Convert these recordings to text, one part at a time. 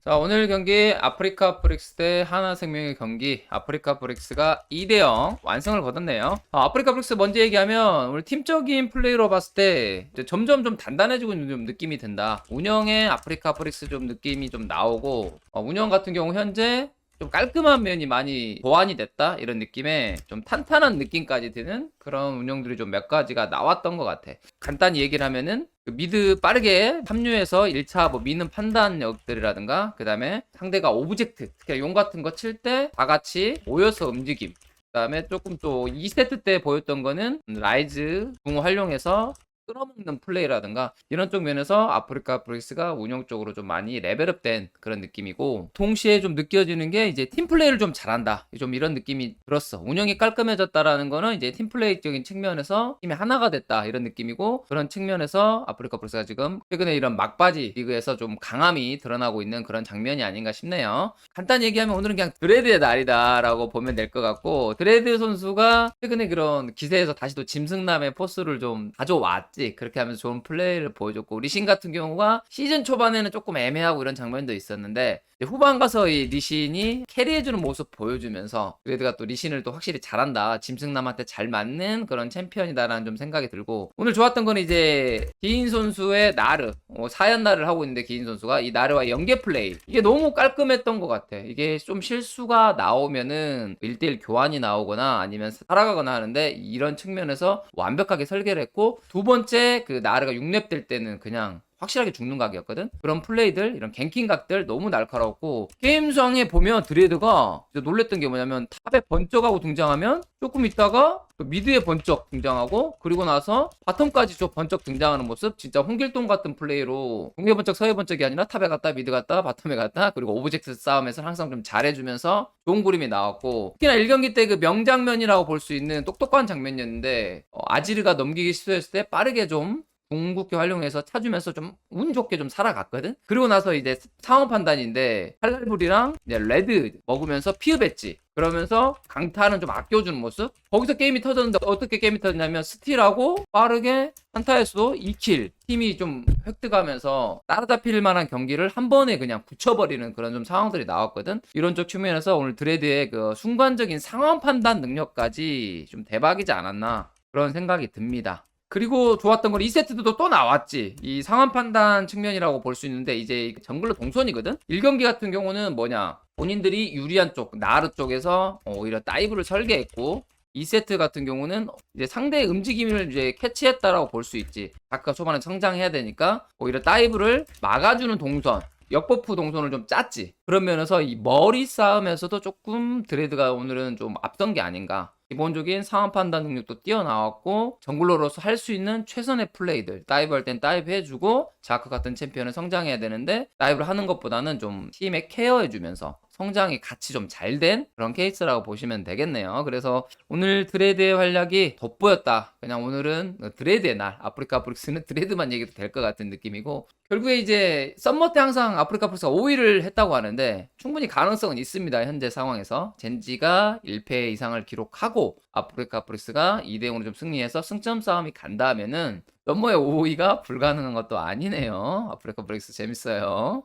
자, 오늘 경기 아프리카 브릭스 대 하나생명의 경기. 아프리카 브릭스가 2대0 완승을 거뒀네요. 아프리카 브릭스 먼저 얘기하면 오늘 팀적인 플레이로 봤을 때 이제 점점 좀 단단해지고 있는 좀 느낌이 든다. 운영에 아프리카 브릭스 좀 느낌이 좀 나오고, 운영 같은 경우 현재 좀 깔끔한 면이 많이 보완이 됐다 이런 느낌에 좀 탄탄한 느낌까지 드는 그런 운영들이 좀 몇 가지가 나왔던 것 같아. 간단히 얘기를 하면은 그 미드 빠르게 합류해서 1차 뭐 미는 판단력들이라든가, 그 다음에 상대가 오브젝트, 특히 용 같은 거 칠 때 다 같이 모여서 움직임, 그 다음에 조금 또 2세트 때 보였던 거는 라이즈 궁을 활용해서 끌어먹는 플레이라든가 이런 쪽 면에서 아프리카 브릭스가 운영적으로 좀 많이 레벨업된 그런 느낌이고, 동시에 좀 느껴지는 게 이제 팀플레이를 좀 잘한다, 좀 이런 느낌이 들었어. 운영이 깔끔해졌다라는 거는 이제 팀플레이적인 측면에서 팀이 하나가 됐다 이런 느낌이고, 그런 측면에서 아프리카 브릭스가 지금 최근에 이런 막바지 리그에서 좀 강함이 드러나고 있는 그런 장면이 아닌가 싶네요. 간단히 얘기하면 오늘은 그냥 드레드의 날이다 라고 보면 될 것 같고, 드레드 선수가 최근에 그런 기세에서 다시 또 짐승남의 포스를 좀 가져왔지. 그렇게 하면서 좋은 플레이를 보여줬고, 리신 같은 경우가 시즌 초반에는 조금 애매하고 이런 장면도 있었는데 후반 가서 이 리신이 캐리해주는 모습 보여주면서 드레드가 또 리신을 또 확실히 잘한다, 짐승남한테 잘 맞는 그런 챔피언이다라는 좀 생각이 들고, 오늘 좋았던 건 이제 기인 선수의 나르, 사연나를 하고 있는데 기인 선수가 이 나르와 연계 플레이, 이게 너무 깔끔했던 것 같아. 이게 좀 실수가 나오면은 1대1 교환이 나오거나 아니면 살아가거나 하는데, 이런 측면에서 완벽하게 설계를 했고, 두 번째 그 나르가 6렙 될 때는 그냥 확실하게 죽는 각이었거든. 그런 플레이들, 이런 갱킹 각들 너무 날카롭고, 게임상에 보면 드레드가 놀랬던 게 뭐냐면 탑에 번쩍하고 등장하면 조금 있다가 미드에 번쩍 등장하고, 그리고 나서 바텀까지 좀 번쩍 등장하는 모습, 진짜 홍길동 같은 플레이로 동해 번쩍 서해 번쩍이 아니라 탑에 갔다 미드 갔다 바텀에 갔다, 그리고 오브젝트 싸움에서 항상 좀 잘해주면서 좋은 그림이 나왔고, 특히나 1경기 때 그 명장면이라고 볼 수 있는 똑똑한 장면이었는데, 아지르가 넘기기 시도했을 때 빠르게 좀 궁극기 활용해서 차주면서 좀 운 좋게 좀 살아갔거든. 그리고 나서 이제 상황 판단인데 칼날불이랑 이제 레드 먹으면서 피읍했지. 그러면서 강타는 좀 아껴주는 모습. 거기서 게임이 터졌는데 어떻게 게임이 터졌냐면 스틸하고 빠르게 한타에서도 2킬, 팀이 좀 획득하면서 따라잡힐 만한 경기를 한 번에 그냥 붙여버리는 그런 좀 상황들이 나왔거든. 이런 쪽 측면에서 오늘 드레드의 그 순간적인 상황 판단 능력까지 좀 대박이지 않았나 그런 생각이 듭니다. 그리고 좋았던 건 2세트도 또 나왔지. 이 상황 판단 측면이라고 볼 수 있는데, 이제 정글러 동선이거든. 1경기 같은 경우는 뭐냐, 본인들이 유리한 쪽 나르 쪽에서 오히려 다이브를 설계했고, 2세트 같은 경우는 이제 상대의 움직임을 이제 캐치했다라고 볼 수 있지. 아까 초반에 성장해야 되니까 오히려 다이브를 막아주는 동선, 역버프 동선을 좀 짰지. 그런 면에서 이 머리 싸움에서도 조금 드레드가 오늘은 좀 앞선 게 아닌가. 기본적인 상황 판단 능력도 뛰어나왔고, 정글러로서 할 수 있는 최선의 플레이들, 다이브 할 땐 다이브 해주고, 자크 같은 챔피언은 성장해야 되는데 다이브를 하는 것보다는 좀 팀에 케어해주면서 성장이 같이 좀 잘 된 그런 케이스라고 보시면 되겠네요. 그래서 오늘 드레드의 활약이 돋보였다. 그냥 오늘은 드레드의 날, 아프리카 브릭스는 드레드만 얘기도 될 것 같은 느낌이고, 결국에 이제 썸머 때 항상 아프리카 브릭스가 5위를 했다고 하는데 충분히 가능성은 있습니다. 현재 상황에서 젠지가 1패 이상을 기록하고 아프리카 브릭스가 2대0으로 좀 승리해서 승점 싸움이 간다면은 썸머의 5위가 불가능한 것도 아니네요. 아프리카 브릭스 재밌어요.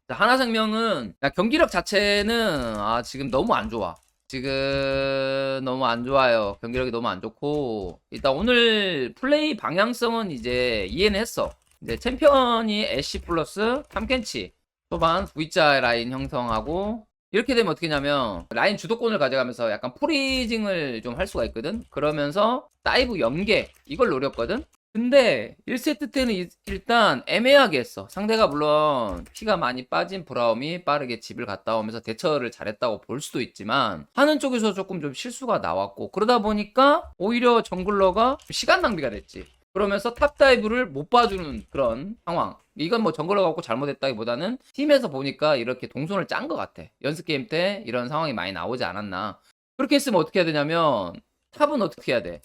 하나생명은 경기력 자체는 지금 너무 안 좋아. 지금 너무 안 좋아요. 경기력이 너무 안 좋고, 일단 오늘 플레이 방향성은 이제 이해는 했어. 이제 챔피언이 애쉬 플러스 탐켄치 초반 V자 라인 형성하고, 이렇게 되면 어떻게 냐면 라인 주도권을 가져가면서 약간 프리징을 좀 할 수가 있거든. 그러면서 다이브 연계 이걸 노렸거든. 근데 1세트 때는 일단 애매하게 했어. 상대가 물론 피가 많이 빠진 브라움이 빠르게 집을 갔다 오면서 대처를 잘했다고 볼 수도 있지만, 하는 쪽에서 조금 좀 실수가 나왔고, 그러다 보니까 오히려 정글러가 시간 낭비가 됐지. 그러면서 탑다이브를 못 봐주는 그런 상황. 이건 뭐 정글러 갖고 잘못했다기보다는 팀에서 보니까 이렇게 동선을 짠 것 같아. 연습 게임 때 이런 상황이 많이 나오지 않았나. 그렇게 했으면 어떻게 해야 되냐면, 탑은 어떻게 해야 돼?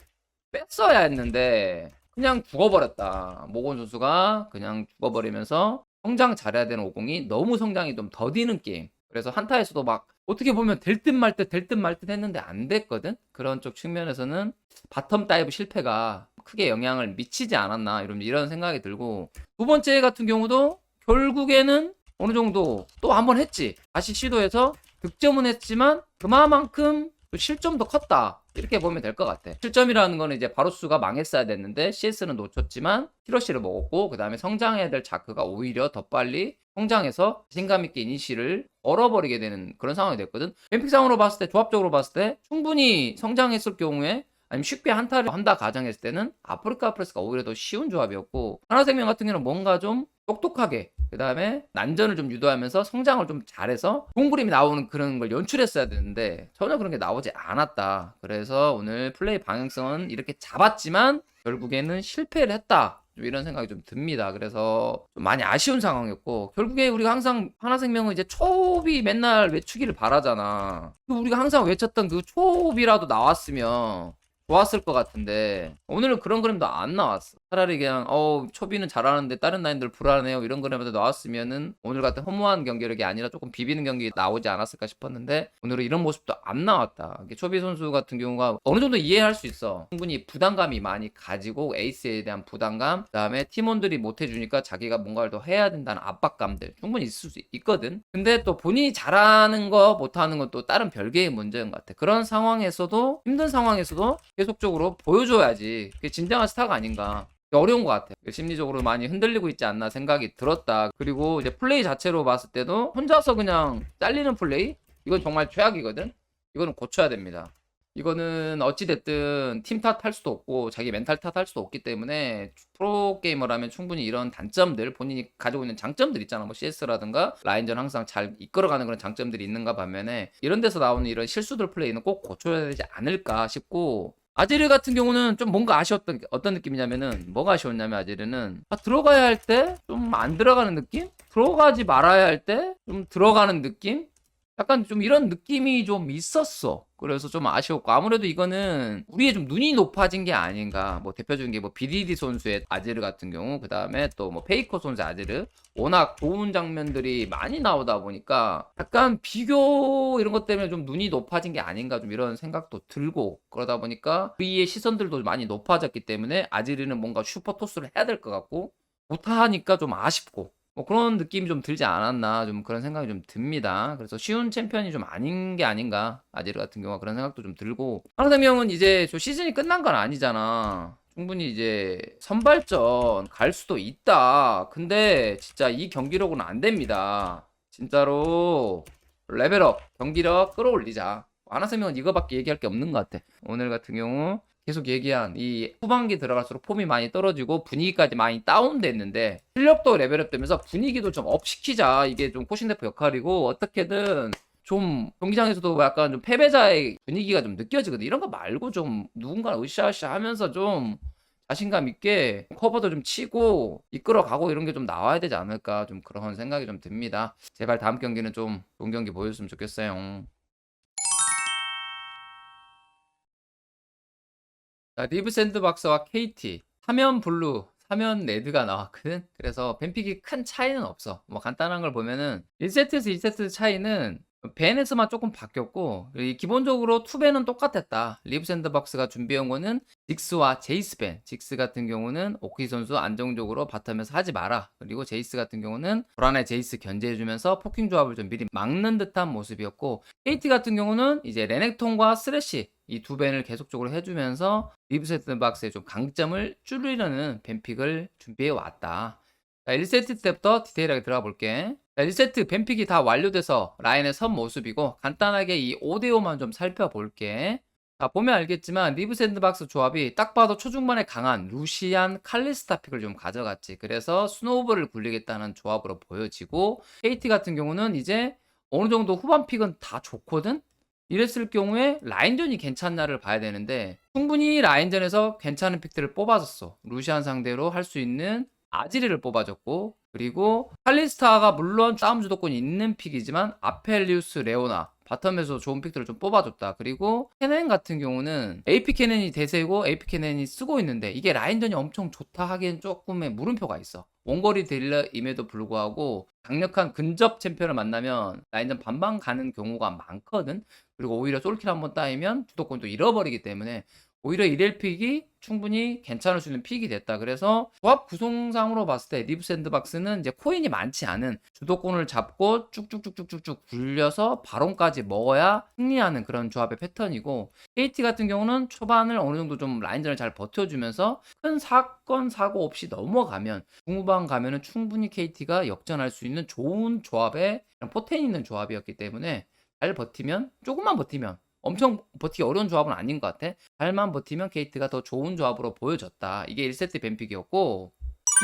뺐어야 했는데 그냥 죽어버렸다. 모건 선수가 그냥 죽어버리면서 성장 잘해야 되는 50이 너무 성장이 좀 더디는 게임. 그래서 한타에서도 막 어떻게 보면 될 듯 말 듯 될 듯 말 듯 했는데 안 됐거든. 그런 쪽 측면에서는 바텀 다이브 실패가 크게 영향을 미치지 않았나 이런 생각이 들고, 두 번째 같은 경우도 결국에는 어느 정도 또 한 번 했지. 다시 시도해서 득점은 했지만 그만큼 실점도 컸다. 이렇게 보면 될 것 같아. 실점이라는 거는 이제 바로스가 망했어야 됐는데 CS는 놓쳤지만 히로시를 먹었고, 그 다음에 성장해야 될 자크가 오히려 더 빨리 성장해서 자신감 있게 이니시를 얼어버리게 되는 그런 상황이 됐거든. 뱀픽상으로 봤을 때, 조합적으로 봤을 때 충분히 성장했을 경우에, 아니면 쉽게 한타를 한다 가정했을 때는 아프리카 프레스가 오히려 더 쉬운 조합이었고, 하나생명 같은 경우는 뭔가 좀 똑똑하게, 그 다음에 난전을 좀 유도하면서 성장을 좀 잘해서 좋은 그림이 나오는 그런 걸 연출했어야 되는데 전혀 그런 게 나오지 않았다. 그래서 오늘 플레이 방향성은 이렇게 잡았지만 결국에는 실패를 했다. 좀 이런 생각이 좀 듭니다. 그래서 좀 많이 아쉬운 상황이었고, 결국에 우리가 항상 하나생명은 이제 초비 맨날 외치기를 바라잖아. 우리가 항상 외쳤던 그 초비라도 나왔으면 좋았을 것 같은데 오늘은 그런 그림도 안 나왔어. 차라리 그냥 초비는 잘하는데 다른 라인들 불안해요 이런 그림도 나왔으면은 오늘 같은 허무한 경기력이 아니라 조금 비비는 경기 나오지 않았을까 싶었는데 오늘은 이런 모습도 안 나왔다. 초비 선수 같은 경우가 어느 정도 이해할 수 있어. 충분히 부담감이 많이 가지고 에이스에 대한 부담감, 그다음에 팀원들이 못 해주니까 자기가 뭔가를 더 해야 된다는 압박감들 충분히 있을 수 있거든. 근데 또 본인이 잘하는 거 못하는 건 또 다른 별개의 문제인 것 같아. 그런 상황에서도, 힘든 상황에서도 계속적으로 보여줘야지 그게 진정한 스타가 아닌가. 어려운 것 같아. 심리적으로 많이 흔들리고 있지 않나 생각이 들었다. 그리고 이제 플레이 자체로 봤을 때도 혼자서 그냥 잘리는 플레이? 이건 정말 최악이거든. 이거는 고쳐야 됩니다. 이거는 어찌됐든 팀 탓할 수도 없고 자기 멘탈 탓할 수도 없기 때문에 프로게이머라면 충분히 이런 단점들, 본인이 가지고 있는 장점들 있잖아. 뭐 CS라든가 라인전 항상 잘 이끌어가는 그런 장점들이 있는가 반면에 이런 데서 나오는 이런 실수들 플레이는 꼭 고쳐야 되지 않을까 싶고, 아지르 같은 경우는 좀 뭔가 아쉬웠던 게 어떤 느낌이냐면은, 뭐가 아쉬웠냐면 아지르는 들어가야 할 때 좀 안 들어가는 느낌? 들어가지 말아야 할 때 좀 들어가는 느낌? 약간 좀 이런 느낌이 좀 있었어. 그래서 좀 아쉬웠고, 아무래도 이거는 우리의 좀 눈이 높아진 게 아닌가. 뭐 대표적인 게 뭐 BDD 선수의 아지르 같은 경우, 그 다음에 또 뭐 페이커 선수의 아지르, 워낙 좋은 장면들이 많이 나오다 보니까 약간 비교 이런 것 때문에 좀 눈이 높아진 게 아닌가, 좀 이런 생각도 들고, 그러다 보니까 우리의 시선들도 많이 높아졌기 때문에 아지르는 뭔가 슈퍼 토스를 해야 될 것 같고 못하니까 좀 아쉽고, 뭐 그런 느낌이 좀 들지 않았나, 좀 그런 생각이 좀 듭니다. 그래서 쉬운 챔피언이 좀 아닌 게 아닌가, 아지르 같은 경우가 그런 생각도 좀 들고, 하나생명은 이제 저 시즌이 끝난 건 아니잖아. 충분히 이제 선발전 갈 수도 있다. 근데 진짜 이 경기력은 안 됩니다. 진짜로 레벨업, 경기력 끌어올리자. 하나생명은 이거밖에 얘기할 게 없는 것 같아. 오늘 같은 경우 계속 얘기한 이 후반기 들어갈수록 폼이 많이 떨어지고 분위기까지 많이 다운됐는데 실력도 레벨업 되면서 분위기도 좀 업시키자. 이게 좀 코신대표 역할이고, 어떻게든 좀 경기장에서도 약간 좀 패배자의 분위기가 좀 느껴지거든. 이런 거 말고 좀 누군가 으쌰으쌰 하면서 좀 자신감 있게 커버도 좀 치고 이끌어가고 이런 게 좀 나와야 되지 않을까, 좀 그런 생각이 좀 듭니다. 제발 다음 경기는 좀 좋은 경기 보여줬으면 좋겠어요. 자, 리브 샌드박스와 KT, 사면 블루, 사면 레드가 나왔거든. 그래서 뱀픽이 큰 차이는 없어. 뭐 간단한 걸 보면은 1세트에서 2세트 차이는 벤에서만 조금 바뀌었고, 기본적으로 투벤은 똑같았다. 리브 샌드박스가 준비한 거는 직스와 제이스 벤. 직스 같은 경우는 오키 선수 안정적으로 바텀에서 하지 마라. 그리고 제이스 같은 경우는 불안의 제이스 견제해주면서 포킹 조합을 좀 미리 막는 듯한 모습이었고, KT 같은 경우는 이제 레넥톤과 스래시 이 두 벤을 계속적으로 해주면서 리브 샌드박스의 좀 강점을 줄이려는 벤픽을 준비해 왔다. 자, 1세트 때부터 디테일하게 들어가 볼게. 자, 1세트 뱀픽이 다 완료돼서 라인에 선 모습이고, 간단하게 이 5대5만 좀 살펴볼게. 자, 보면 알겠지만 리브 샌드박스 조합이 딱 봐도 초중반에 강한 루시안 칼리스타 픽을 좀 가져갔지. 그래서 스노우볼을 굴리겠다는 조합으로 보여지고, KT 같은 경우는 이제 어느 정도 후반 픽은 다 좋거든? 이랬을 경우에 라인전이 괜찮나를 봐야 되는데, 충분히 라인전에서 괜찮은 픽들을 뽑아줬어. 루시안 상대로 할 수 있는 아지르를 뽑아줬고, 그리고 칼리스타가 물론 싸움 주도권이 있는 픽이지만 아펠리우스, 레오나 바텀에서 좋은 픽들을 좀 뽑아줬다. 그리고 캐넨 같은 경우는 AP 캐넨이 대세고 AP 캐넨이 쓰고 있는데 이게 라인전이 엄청 좋다 하기엔 조금의 물음표가 있어. 원거리 딜러임에도 불구하고 강력한 근접 챔피언을 만나면 라인전 반반 가는 경우가 많거든. 그리고 오히려 솔킬 한번 따이면 주도권도 잃어버리기 때문에 오히려 1일 픽이 충분히 괜찮을 수 있는 픽이 됐다. 그래서 조합 구성상으로 봤을 때 리브 샌드박스는 이제 코인이 많지 않은 주도권을 잡고 쭉쭉쭉쭉쭉 굴려서 바론까지 먹어야 승리하는 그런 조합의 패턴이고, KT 같은 경우는 초반을 어느 정도 좀 라인전을 잘 버텨주면서 큰 사건 사고 없이 넘어가면 중후반 가면은 충분히 KT가 역전할 수 있는 좋은 조합의 포텐 있는 조합이었기 때문에 잘 버티면, 조금만 버티면, 엄청 버티기 어려운 조합은 아닌 것 같아. 잘만 버티면 KT가 더 좋은 조합으로 보여졌다. 이게 1세트 뱀픽이었고,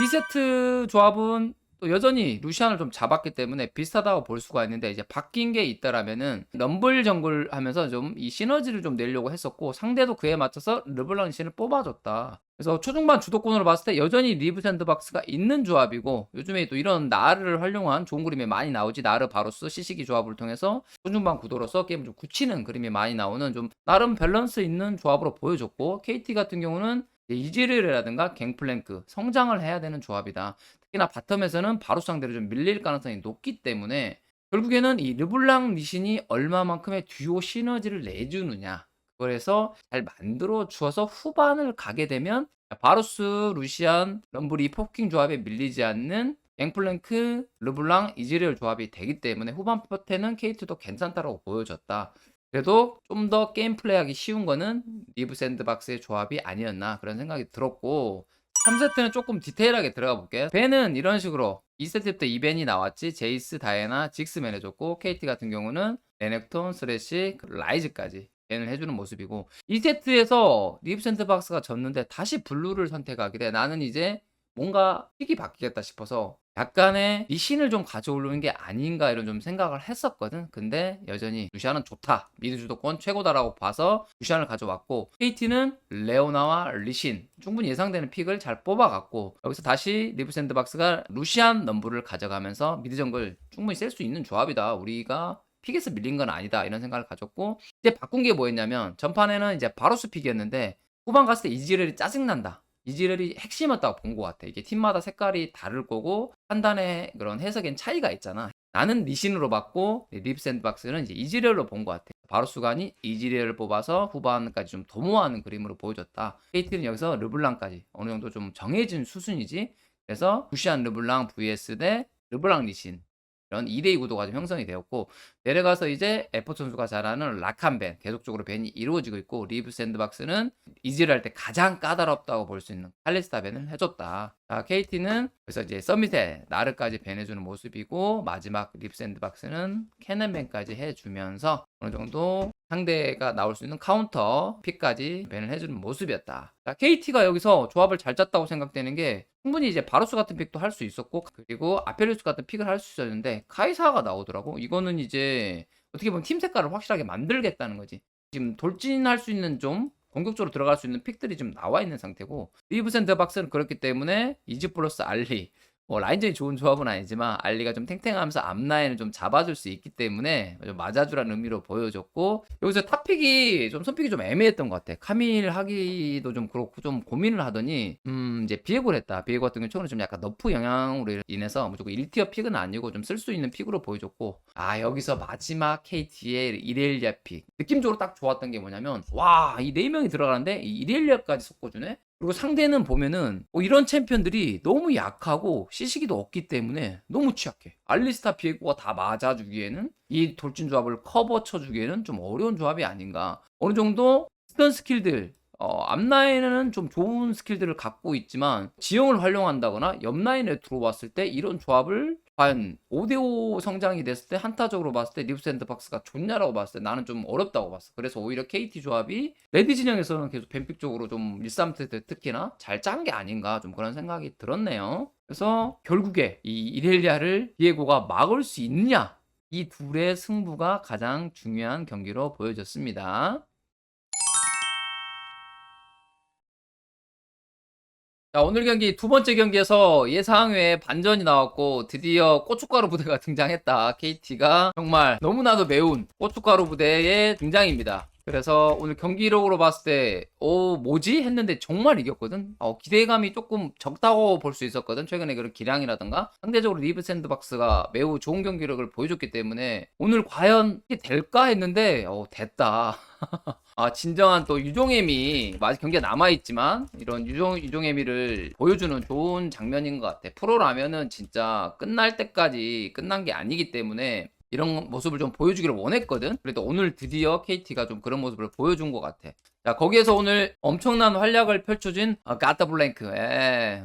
2세트 조합은 또 여전히 루시안을 좀 잡았기 때문에 비슷하다고 볼 수가 있는데, 이제 바뀐 게 있다라면은 럼블 정글 하면서 좀 이 시너지를 좀 내려고 했었고, 상대도 그에 맞춰서 르블랑 리신을 뽑아줬다. 그래서 초중반 주도권으로 봤을 때 여전히 리브 샌드박스가 있는 조합이고, 요즘에 또 이런 나르를 활용한 좋은 그림이 많이 나오지. 나르 바로스 시시기 조합을 통해서 초중반 구도로서 게임을 좀 굳히는 그림이 많이 나오는 좀 나름 밸런스 있는 조합으로 보여줬고, KT 같은 경우는 이즈리얼이라든가 갱플랭크 성장을 해야 되는 조합이다. 특히나 바텀에서는 바로 상대로 좀 밀릴 가능성이 높기 때문에 결국에는 이 르블랑 리신이 얼마만큼의 듀오 시너지를 내주느냐, 그래서 잘 만들어 주어서 후반을 가게 되면 바루스, 루시안, 럼블이 포킹 조합에 밀리지 않는 갱플랭크, 르블랑, 이즈리얼 조합이 되기 때문에 후반 퍼텐은 KT도 괜찮다라고 보여졌다. 그래도 좀 더 게임 플레이하기 쉬운 거는 리브 샌드박스의 조합이 아니었나 그런 생각이 들었고, 3세트는 조금 디테일하게 들어가 볼게요. 벤은 이런 식으로 2세트 때 2벤이 나왔지. 제이스, 다이애나, 직스맨 해줬고, KT 같은 경우는 레넥톤, 스래시, 라이즈까지 벤을 해주는 모습이고, 2세트에서 리브 샌드박스가 졌는데 다시 블루를 선택하게 돼. 나는 이제 뭔가 픽이 바뀌겠다 싶어서 약간의 리신을 좀 가져오려는 게 아닌가 이런 좀 생각을 했었거든. 근데 여전히 루시안은 좋다, 미드 주도권 최고다라고 봐서 루시안을 가져왔고, KT는 레오나와 리신 충분히 예상되는 픽을 잘 뽑아갔고, 여기서 다시 리브 샌드박스가 루시안 넘브를 가져가면서 미드 정글 충분히 쓸 수 있는 조합이다, 우리가 픽에서 밀린 건 아니다 이런 생각을 가졌고, 이제 바꾼 게 뭐였냐면, 전판에는 이제 바로스 픽이었는데 후반 갔을 때 이지렐이 짜증난다, 이지렐이 핵심이었다고 본 것 같아. 이게 팀마다 색깔이 다를 거고 판단의 그런 해석엔 차이가 있잖아. 나는 리신으로 봤고 리브 샌드박스는 이제 이지렐로 본 것 같아. 바루스간이 이지렐을 뽑아서 후반까지 좀 도모하는 그림으로 보여줬다. KT는 여기서 르블랑까지 어느 정도 좀 정해진 수순이지. 그래서 루시안 르블랑 vs 대 르블랑 리신, 이런 2대2 구도가 좀 형성이 되었고, 내려가서 이제 에포 선수가 잘하는 락한 벤, 계속적으로 벤이 이루어지고 있고, 리브 샌드박스는 이지를 할 때 가장 까다롭다고 볼 수 있는 칼리스타 벤을 해줬다. 자, KT는 그래서 이제 서밋에 나르까지 벤 해주는 모습이고, 마지막 리브 샌드박스는 캐논 벤까지 해주면서 어느 정도 상대가 나올 수 있는 카운터 픽까지 벤을 해주는 모습이었다. 자, KT가 여기서 조합을 잘 짰다고 생각되는 게, 충분히 이제 바루스 같은 픽도 할 수 있었고, 그리고 아펠리우스 같은 픽을 할 수 있었는데 카이사가 나오더라고. 이거는 이제 어떻게 보면 팀 색깔을 확실하게 만들겠다는 거지. 지금 돌진할 수 있는, 좀 공격적으로 들어갈 수 있는 픽들이 좀 나와 있는 상태고, 리브 샌드박스는 그렇기 때문에 이즈 플러스 알리, 뭐 라인전이 좋은 조합은 아니지만 알리가 좀 탱탱하면서 앞라인을 좀 잡아줄 수 있기 때문에 좀 맞아주라는 의미로 보여줬고, 여기서 탑픽이 좀 선픽이 좀 애매했던 것 같아. 카밀 하기도 좀 그렇고 좀 고민을 하더니 이제 비에고를 했다. 비에고 같은 경우는 처음에 좀 약간 너프 영향으로 인해서 무조건 1티어 픽은 아니고 좀 쓸 수 있는 픽으로 보여줬고, 아 여기서 마지막 KT의 이렐리아 픽 느낌적으로 딱 좋았던 게 뭐냐면, 와 이 4명이 들어가는데 이 이렐리아까지 섞어주네. 그리고 상대는 보면은 이런 챔피언들이 너무 약하고 시시기도 없기 때문에 너무 취약해. 알리스타 비에고가 다 맞아주기에는, 이 돌진 조합을 커버 쳐주기에는 좀 어려운 조합이 아닌가. 어느 정도 스턴 스킬들, 앞라인에는 좀 좋은 스킬들을 갖고 있지만 지형을 활용한다거나 옆라인에 들어왔을 때 이런 조합을 과연 5대5 성장이 됐을 때 한타적으로 봤을 때 리브 샌드박스가 좋냐라고 봤을 때 나는 좀 어렵다고 봤어. 그래서 오히려 KT 조합이 레디 진영에서는 계속 뱀픽적으로 좀 1-3세트 특히나 잘 짠 게 아닌가 좀 그런 생각이 들었네요. 그래서 결국에 이 이렐리아를 비에고가 막을 수 있느냐, 이 둘의 승부가 가장 중요한 경기로 보여졌습니다. 자, 오늘 경기 두 번째 경기에서 예상 외에 반전이 나왔고 드디어 고춧가루 부대가 등장했다. KT가 정말 너무나도 매운 고춧가루 부대의 등장입니다. 그래서 오늘 경기력으로 봤을 때, 뭐지? 했는데 정말 이겼거든? 기대감이 조금 적다고 볼 수 있었거든? 최근에 그런 기량이라던가? 상대적으로 리브 샌드박스가 매우 좋은 경기력을 보여줬기 때문에 오늘 과연 이게 될까 했는데, 됐다. 진정한 또 유종애미, 아직 경기가 남아있지만, 이런 유종애미를 보여주는 좋은 장면인 것 같아. 프로라면은 진짜 끝날 때까지 끝난 게 아니기 때문에, 이런 모습을 좀 보여주기를 원했거든. 그래도 오늘 드디어 KT가 좀 그런 모습을 보여준 것 같아. 자, 거기에서 오늘 엄청난 활약을 펼쳐준 가타 블랭크.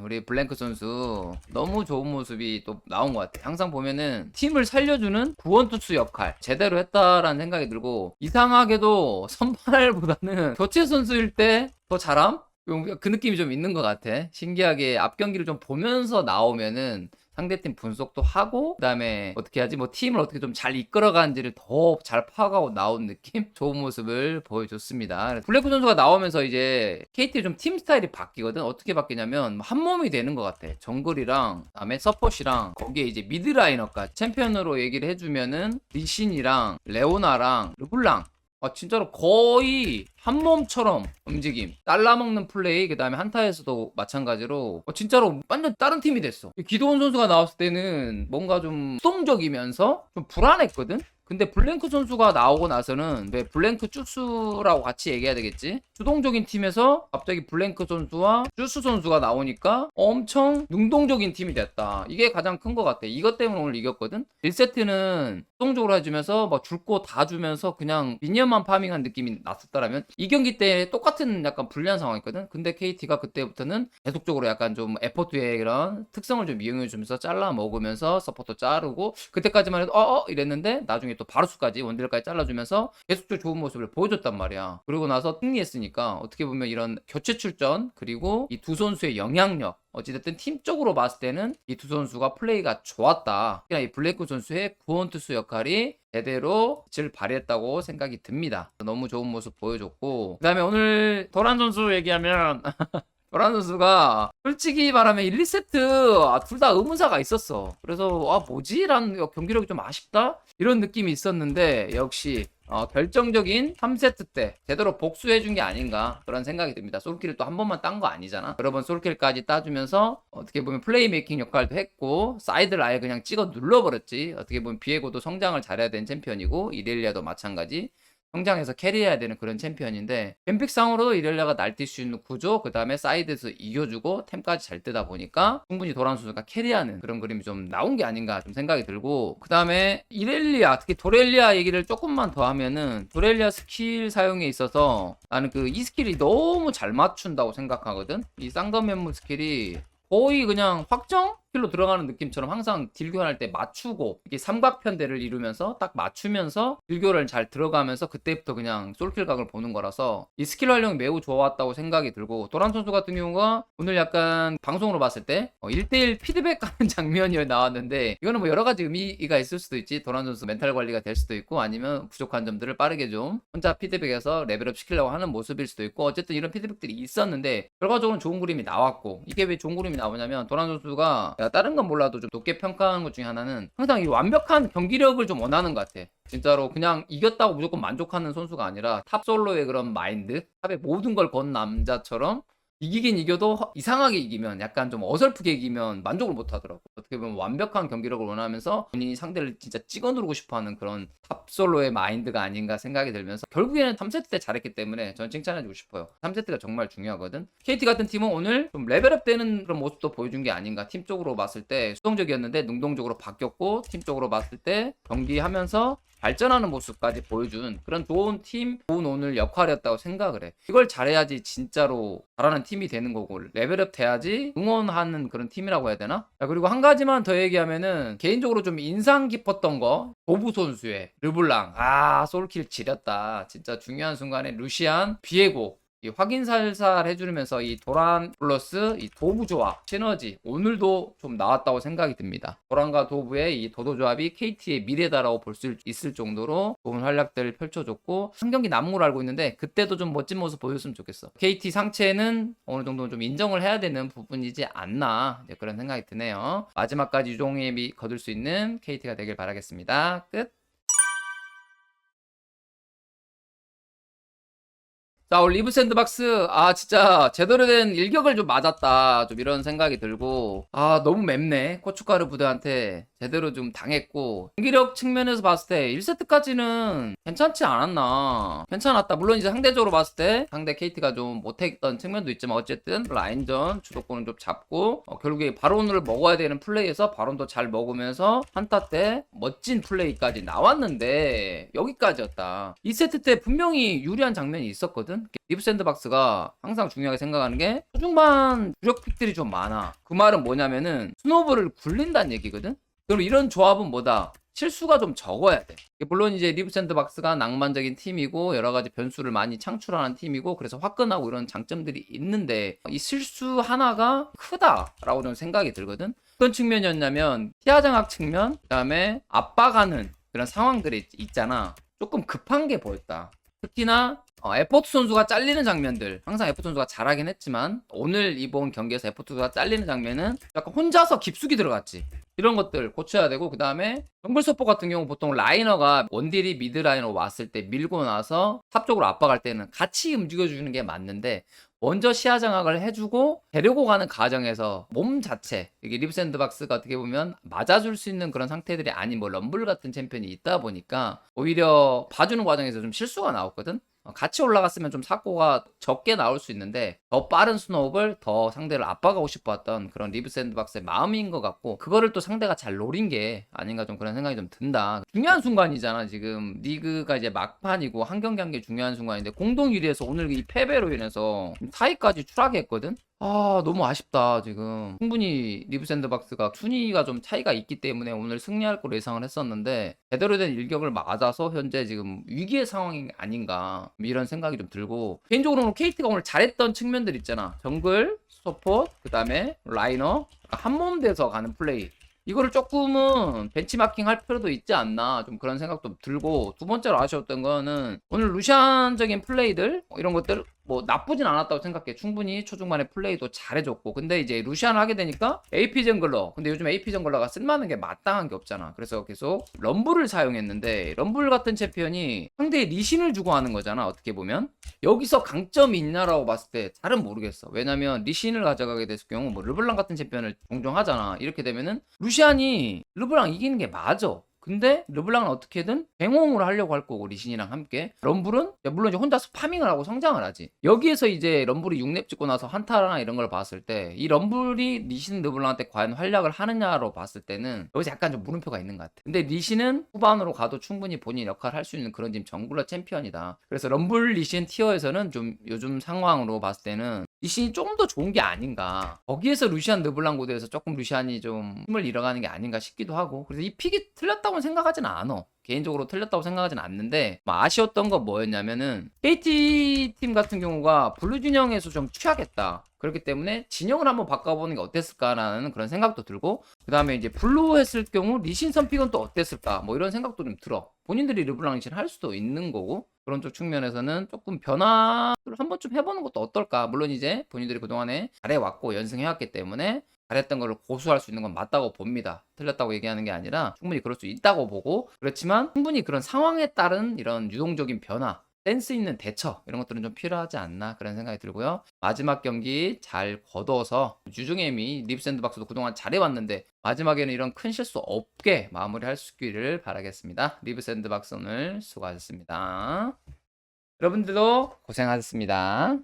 우리 블랭크 선수 너무 좋은 모습이 또 나온 것 같아. 항상 보면은 팀을 살려주는 구원투수 역할 제대로 했다라는 생각이 들고, 이상하게도 선발보다는 교체 선수일 때 더 잘함? 그 느낌이 좀 있는 것 같아. 신기하게 앞 경기를 좀 보면서 나오면은 상대팀 분석도 하고, 그다음에 어떻게 하지, 뭐 팀을 어떻게 좀 잘 이끌어가는지를 더 잘 파악하고 나온 느낌, 좋은 모습을 보여줬습니다. 블랙크 선수가 나오면서 이제 KT 좀 팀 스타일이 바뀌거든. 어떻게 바뀌냐면 한 몸이 되는 것 같아. 정글이랑 그다음에 서폿이랑 거기에 이제 미드라이너까지 챔피언으로 얘기를 해주면은 리신이랑 레오나랑 르블랑, 진짜로 거의 한 몸처럼 움직임, 잘라먹는 플레이, 그 다음에 한타에서도 마찬가지로 진짜로 완전 다른 팀이 됐어. 기도원 선수가 나왔을 때는 뭔가 좀 수동적이면서 좀 불안했거든? 근데 블랭크 선수가 나오고 나서는, 왜 블랭크 쭈스라고 같이 얘기해야 되겠지? 수동적인 팀에서 갑자기 블랭크 선수와 쭈스 선수가 나오니까 엄청 능동적인 팀이 됐다. 이게 가장 큰 것 같아. 이것 때문에 오늘 이겼거든? 1세트는 수동적으로 해주면서 막 줄 거 다 주면서 그냥 미니언만 파밍한 느낌이 났었다라면, 이 경기 때 똑같은 약간 불리한 상황이었거든? 근데 KT가 그때부터는 계속적으로 약간 좀 에포트의 그런 특성을 좀 이용해주면서 잘라 먹으면서 서포터 자르고, 그때까지만 해도 이랬는데 나중에 또 바루스까지 원딜까지 잘라주면서 계속적으로 좋은 모습을 보여줬단 말이야. 그리고 나서 승리했으니까 어떻게 보면 이런 교체 출전, 그리고 이 두 선수의 영향력, 어찌됐든 팀적으로 봤을 때는 이 두 선수가 플레이가 좋았다. 그냥 이 블랙크 선수의 구원투수 역할이 제대로 빛을 발휘했다고 생각이 듭니다. 너무 좋은 모습 보여줬고, 그 다음에 오늘 도란 선수 얘기하면 도란 선수가 솔직히 말하면 1, 2세트 둘 다 의문사가 있었어. 그래서 뭐지? 라는 경기력이 좀 아쉽다? 이런 느낌이 있었는데, 역시 결정적인 3세트 때 제대로 복수해준 게 아닌가 그런 생각이 듭니다. 솔킬을 또 한 번만 딴 거 아니잖아. 여러 번 솔킬까지 따주면서 어떻게 보면 플레이메이킹 역할도 했고, 사이드를 아예 그냥 찍어 눌러버렸지. 어떻게 보면 비에고도 성장을 잘해야 되는 챔피언이고, 이렐리아도 마찬가지 성장해서 캐리해야 되는 그런 챔피언인데, 뱀픽상으로도 이렐리아가 날뛸 수 있는 구조, 그 다음에 사이드에서 이겨주고 템까지 잘 뜨다 보니까 충분히 도란 선수가 캐리하는 그런 그림이 좀 나온 게 아닌가 좀 생각이 들고, 그 다음에 이렐리아, 특히 도렐리아 얘기를 조금만 더 하면은, 도렐리아 스킬 사용에 있어서 나는 이 스킬이 너무 잘 맞춘다고 생각하거든. 이 쌍검면무 스킬이 거의 그냥 확정? 킬로 들어가는 느낌처럼 항상 딜교환할 때 맞추고, 이게 삼각편대를 이루면서 딱 맞추면서 딜교를 잘 들어가면서 그때부터 그냥 솔킬 각을 보는 거라서 이 스킬 활용이 매우 좋았다고 생각이 들고, 도란 선수 같은 경우가 오늘 약간 방송으로 봤을 때 1대1 피드백 하는 장면이 나왔는데, 이거는 뭐 여러 가지 의미가 있을 수도 있지. 도란 선수 멘탈 관리가 될 수도 있고, 아니면 부족한 점들을 빠르게 좀 혼자 피드백해서 레벨업 시키려고 하는 모습일 수도 있고, 어쨌든 이런 피드백들이 있었는데 결과적으로는 좋은 그림이 나왔고, 이게 왜 좋은 그림이 나오냐면, 도란 선수가 다른 건 몰라도 좀 높게 평가하는 것 중에 하나는, 항상 이 완벽한 경기력을 좀 원하는 것 같아. 진짜로 그냥 이겼다고 무조건 만족하는 선수가 아니라, 탑 솔로의 그런 마인드, 탑의 모든 걸 건 남자처럼 이기긴 이겨도 이상하게 이기면, 약간 좀 어설프게 이기면 만족을 못 하더라고. 어떻게 보면 완벽한 경기력을 원하면서 본인이 상대를 진짜 찍어 누르고 싶어 하는 그런 탑솔로의 마인드가 아닌가 생각이 들면서, 결국에는 3세트 때 잘했기 때문에 저는 칭찬해주고 싶어요. 3세트가 정말 중요하거든. KT 같은 팀은 오늘 좀 레벨업 되는 그런 모습도 보여준 게 아닌가. 팀적으로 봤을 때 수동적이었는데 능동적으로 바뀌었고, 팀적으로 봤을 때 경기하면서 발전하는 모습까지 보여준 그런 좋은 팀, 좋은 오늘 역할이었다고 생각을 해. 이걸 잘해야지 진짜로 잘하는 팀이 되는 거고, 레벨업 돼야지 응원하는 그런 팀이라고 해야 되나? 그리고 한 가지만 더 얘기하면은, 개인적으로 좀 인상 깊었던 거, 도부 선수의 르블랑. 솔킬 지렸다. 진짜 중요한 순간에 루시안, 비에고 이 확인 살살 해주면서 이 도란 플러스 이 도부 조합 시너지 오늘도 좀 나왔다고 생각이 듭니다. 도란과 도부의 이 도도 조합이 KT의 미래다라고 볼 수 있을 정도로 좋은 활약들을 펼쳐줬고, 한 경기 남은 걸 알고 있는데 그때도 좀 멋진 모습 보여줬으면 좋겠어. KT 상체는 어느 정도 좀 인정을 해야 되는 부분이지 않나, 그런 생각이 드네요. 마지막까지 유종의 거둘 수 있는 KT가 되길 바라겠습니다. 끝. 자, 오늘 리브 샌드박스, 진짜 제대로 된 일격을 좀 맞았다. 좀 이런 생각이 들고, 너무 맵네. 고춧가루 부대한테 제대로 좀 당했고, 경기력 측면에서 봤을 때 1세트까지는 괜찮지 않았나. 괜찮았다. 물론 이제 상대적으로 봤을 때 상대 KT가 좀 못했던 측면도 있지만, 어쨌든 라인전 주도권을 좀 잡고, 결국에 바론을 먹어야 되는 플레이에서 바론도 잘 먹으면서 한타 때 멋진 플레이까지 나왔는데, 여기까지였다. 2세트 때 분명히 유리한 장면이 있었거든. 리브 샌드박스가 항상 중요하게 생각하는 게 초중반 주력 픽들이 좀 많아. 그 말은 뭐냐면은 스노우볼을 굴린다는 얘기거든. 그럼 이런 조합은 뭐다? 실수가 좀 적어야 돼. 물론 이제 리브 샌드박스가 낭만적인 팀이고 여러 가지 변수를 많이 창출하는 팀이고 그래서 화끈하고 이런 장점들이 있는데 이 실수 하나가 크다라고 좀 생각이 들거든. 어떤 측면이었냐면 티아 장악 측면, 그다음에 압박하는 그런 상황들이 있잖아. 조금 급한 게 보였다. 특히나 에포트 선수가 잘리는 장면들, 항상 에포트 선수가 잘하긴 했지만 오늘 이번 경기에서 에포트 선수가 잘리는 장면은 약간 혼자서 깊숙이 들어갔지. 이런 것들 고쳐야 되고, 그 다음에 정글 서포 같은 경우 보통 라이너가 원딜이 미드 라이너 왔을 때 밀고 나서 탑 쪽으로 압박할 때는 같이 움직여주는 게 맞는데, 먼저 시야 장악을 해주고 데리고 가는 과정에서 몸 자체, 이게 리브 샌드박스가 어떻게 보면 맞아줄 수 있는 그런 상태들이 아닌 뭐 럼블 같은 챔피언이 있다 보니까 오히려 봐주는 과정에서 좀 실수가 나왔거든. 같이 올라갔으면 좀 사고가 적게 나올 수 있는데 더 빠른 스노우볼, 더 상대를 압박하고 싶었던 그런 리브 샌드박스의 마음인 것 같고, 그거를 또 상대가 잘 노린 게 아닌가 좀 그런 생각이 좀 든다. 중요한 순간이잖아. 지금 리그가 이제 막판이고 한 경기 한 게 중요한 순간인데 공동 1위에서 오늘 이 패배로 인해서 4위까지 추락했거든. 너무 아쉽다. 지금 충분히 리브 샌드박스가 순위가 좀 차이가 있기 때문에 오늘 승리할 거로 예상을 했었는데 제대로 된 일격을 맞아서 현재 지금 위기의 상황이 아닌가 이런 생각이 좀 들고, 개인적으로는 KT가 오늘 잘했던 측면들 있잖아. 정글, 서포트, 그 다음에 라이너 한몸 돼서 가는 플레이, 이거를 조금은 벤치마킹 할 필요도 있지 않나 좀 그런 생각도 들고, 두 번째로 아쉬웠던 거는 오늘 루시안적인 플레이들 이런 것들 뭐 나쁘진 않았다고 생각해. 충분히 초중반에 플레이도 잘해줬고, 근데 이제 루시안을 하게 되니까 AP 정글러, 근데 요즘 AP 정글러가 쓸만한 게 마땅한 게 없잖아. 그래서 계속 럼블을 사용했는데 럼블 같은 챔피언이 상대의 리신을 주고 하는 거잖아. 어떻게 보면 여기서 강점이 있냐라고 봤을 때 잘은 모르겠어. 왜냐면 리신을 가져가게 됐을 경우 뭐 르블랑 같은 챔피언을 종종 하잖아. 이렇게 되면은 루시안이 르블랑 이기는 게 맞아. 근데 르블랑은 어떻게든 뱅홍으로 하려고 할 거고, 리신이랑 함께 럼블은 물론 이제 혼자서 파밍을 하고 성장을 하지. 여기에서 이제 럼블이 6렙 찍고 나서 한타랑 이런 걸 봤을 때 이 럼블이 리신 르블랑한테 과연 활약을 하느냐로 봤을 때는 여기서 약간 좀 물음표가 있는 것 같아. 근데 리신은 후반으로 가도 충분히 본인 역할을 할 수 있는 그런 지금 정글러 챔피언이다. 그래서 럼블 리신 티어에서는 좀 요즘 상황으로 봤을 때는 리신이 조금 더 좋은 게 아닌가. 거기에서 루시안 르블랑 구도에서 조금 루시안이 좀 힘을 잃어가는 게 아닌가 싶기도 하고, 그래서 이 픽이 틀렸다고 생각하진 않아. 개인적으로 틀렸다고 생각하진 않는데, 아쉬웠던 건 뭐였냐면은 KT 팀 같은 경우가 블루 진영에서 좀 취하겠다. 그렇기 때문에 진영을 한번 바꿔보는 게 어땠을까라는 그런 생각도 들고, 그 다음에 이제 블루 했을 경우 리신 선픽은 또 어땠을까 뭐 이런 생각도 좀 들어. 본인들이 르블랑 리신 할 수도 있는 거고, 그런 쪽 측면에서는 조금 변화를 한 번쯤 해보는 것도 어떨까. 물론 이제 본인들이 그동안에 잘해왔고 연승해왔기 때문에 잘했던 걸 고수할 수 있는 건 맞다고 봅니다. 틀렸다고 얘기하는 게 아니라 충분히 그럴 수 있다고 보고, 그렇지만 충분히 그런 상황에 따른 이런 유동적인 변화, 센스 있는 대처 이런 것들은 좀 필요하지 않나 그런 생각이 들고요. 마지막 경기 잘 거둬서 유중엠이 립 샌드박스도 그동안 잘해왔는데 마지막에는 이런 큰 실수 없게 마무리할 수 있기를 바라겠습니다. 리브 샌드박스 오늘 수고하셨습니다. 여러분들도 고생하셨습니다.